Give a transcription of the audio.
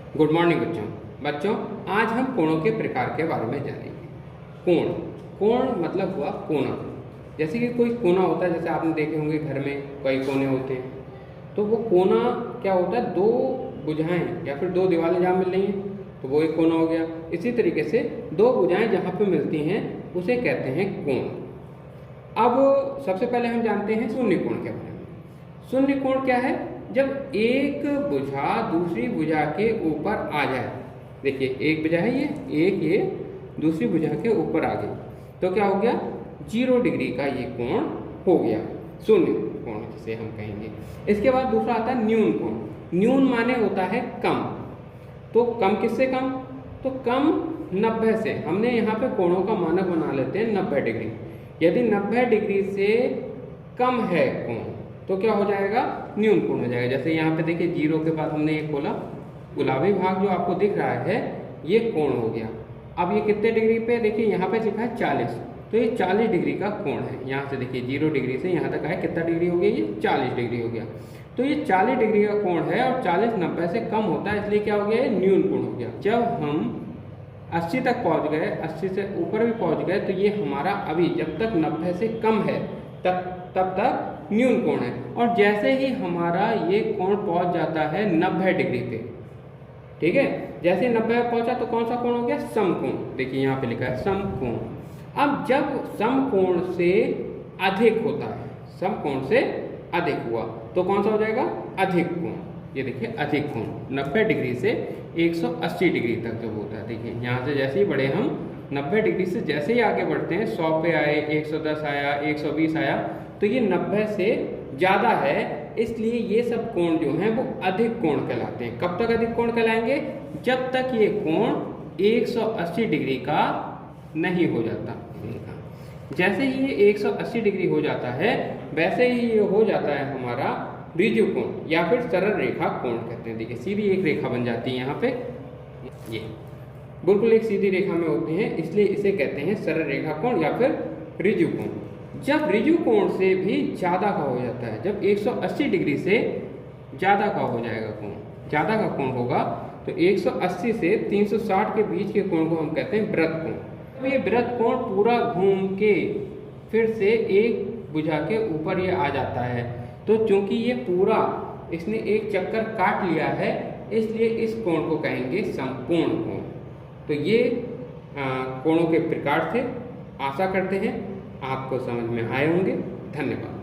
Good morning बच्चों आज हम कोणों के प्रकार के बारे में जानेंगे। कोण कोण मतलब हुआ कोना। जैसे कि कोई कोना होता है, जैसे आपने देखे होंगे घर में कई कोने होते हैं, तो वो कोना क्या होता है, दो भुजाएं या फिर दो दीवारें जहाँ मिल रही हैं तो वो एक कोना हो गया। इसी तरीके से दो भुजाएं जहाँ पे मिलती हैं उसे कहते हैं कोण। अब सबसे पहले हम जानते हैं शून्य कोण के बारे में। शून्य कोण क्या है? जब एक भुजा दूसरी भुजा के ऊपर आ जाए। देखिए एक भुजा है ये दूसरी भुजा के ऊपर आ गई तो क्या हो गया, 0 डिग्री का ये कोण हो गया, शून्य कोण जिसे हम कहेंगे। इसके बाद दूसरा आता है न्यून कोण। न्यून माने होता है कम। तो कम किससे कम? तो कम 90 से। हमने यहाँ पे कोणों का मानक बना लेते हैं 90 डिग्री। यदि 90 डिग्री से कम है कोण तो क्या हो जाएगा, न्यून कोण हो जाएगा। जैसे यहाँ पे देखिए 0 के बाद हमने एक खोला, गुलाबी भाग जो आपको दिख रहा है ये कोण हो गया। अब ये कितने डिग्री पे, देखिए यहाँ पे लिखा है 40, तो ये 40 डिग्री का कोण है। यहाँ से देखिए 0 डिग्री से यहाँ तक आए कितना डिग्री हो गया, ये 40 डिग्री हो गया। तो ये 40 डिग्री का कोण है और 40 90 से कम होता है, इसलिए क्या हो गया, ये न्यून कोण हो गया। जब हम 80 तक पहुँच गए, 80 से ऊपर भी पहुँच गए, तो ये हमारा अभी जब तक 90 से कम है तब तक न्यून कोण है। और जैसे ही हमारा ये कोण पहुंच जाता है 90 डिग्री पे, ठीक है, जैसे 90 पे पहुंचा तो कौन सा कोण हो गया, समकोण। देखिए यहाँ पे लिखा है समकोण। अब जब समकोण से अधिक होता है, समकोण से अधिक हुआ तो कौन सा हो जाएगा, अधिक कोण। ये देखिए अधिक कोण 90 डिग्री से 180 डिग्री तक जब होता है। देखिए यहाँ से जैसे ही बढ़े हम 90 डिग्री से जैसे ही आगे बढ़ते हैं, 100 पे आए, 110 आया, 120 आया, तो ये 90 से ज़्यादा है, इसलिए ये सब कोण जो हैं वो अधिक कोण कहलाते हैं। कब तक अधिक कोण कहलाएंगे, जब तक ये कोण 180 डिग्री का नहीं हो जाता। जैसे ही ये 180 डिग्री हो जाता है वैसे ही ये हो जाता है हमारा ऋजु कोण या फिर सरल रेखा कोण कहते हैं। देखिए सीधी एक रेखा बन जाती है, यहाँ पे ये बिल्कुल एक सीधी रेखा में होते हैं, इसलिए इसे कहते हैं सरल रेखा कोण या फिर ऋजु कोण। जब ऋजु कोण से भी ज़्यादा का हो जाता है, जब 180 डिग्री से ज़्यादा का हो जाएगा कोण, ज़्यादा का कोण होगा, तो 180 से 360 के बीच के कोण को हम कहते हैं वृत्त कोण। अब ये वृत्त कोण पूरा घूम के फिर से एक भुजा के ऊपर ये आ जाता है, तो चूंकि ये पूरा इसने एक चक्कर काट लिया है, इसलिए इस कोण को कहेंगे समकोण कोण। तो ये कोणों के प्रकार थे। आशा करते हैं आपको समझ में आए होंगे। धन्यवाद।